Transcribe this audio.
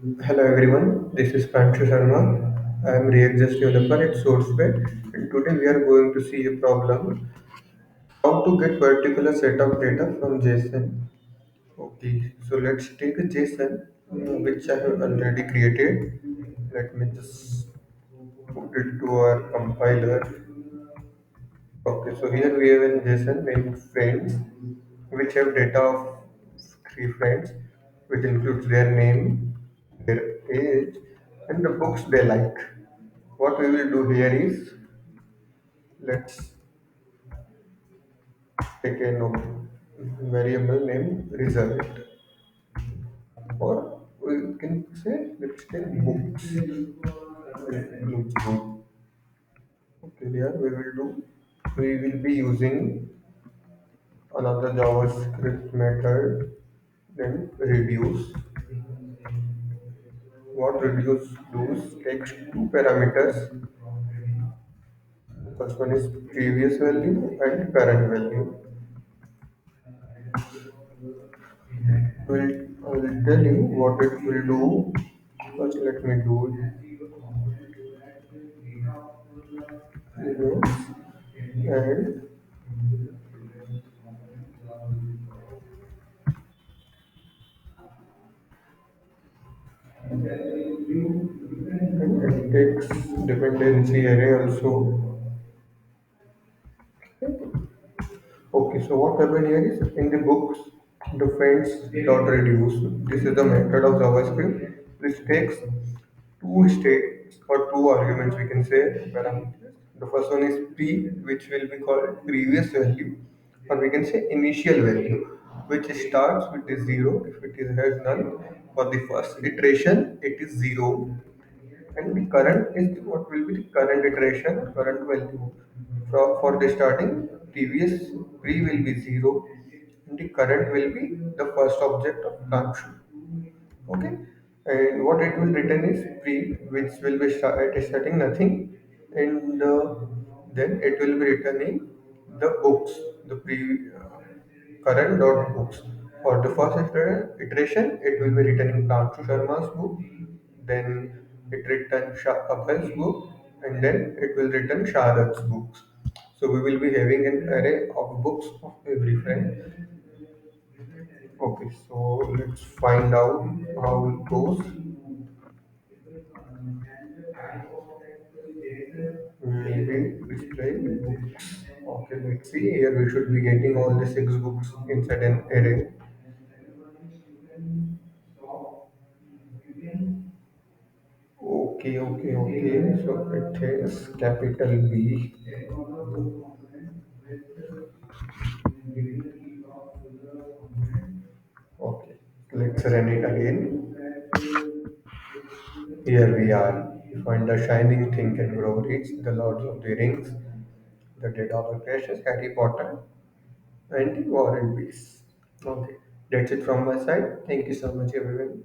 Hello everyone, this is Pranshu Sharma. I am React Just developer at SourceWay, and today we are going to see a problem how to get particular set of data from JSON. Okay, so let's take a JSON which I have already created. Let me just put it to our compiler. Okay, so here we have a JSON named friends, which have data of three friends, which includes their name, their age, and the books they like. What we will do here is let's take a variable name result, or we can say let's take books. Looks good. Okay, here we will be using another JavaScript method, then reduce. What reduce does takes two parameters. First one is previous value and current value. I will tell you what it will do. First, let me do it. And it takes dependency array also. Okay, so what happened here is in the books, the friends dot reduce. This is the method of JavaScript which takes two states or two arguments, we can say parameters. The first one is p, which will be called previous value, or we can say initial value, which starts with the zero if it is has none. For the first iteration, it is zero, and the current is what will be the current iteration, current value. For the starting, previous pre will be zero, and the current will be the first object of function. Okay, and what it will return is pre, which will be it is starting nothing, and then it will be returning the books, the pre current dot books. For the first iteration, it will be returning Pranshu Sharma's book, then it returns Abhal's book, and then it will return Sharat's books. So we will be having an array of books of every friend. Okay, so let's find out how it goes. Maybe display books. Okay, let's see. Here we should be getting all the six books inside an array. Okay. So it is capital B. Okay, let's run it again. Here we are. Find the shining thing can grow rich, the Lords of the Rings, the Dead of the Precious, Harry Potter, and the War and Peace. Okay, that's it from my side. Thank you so much, everyone.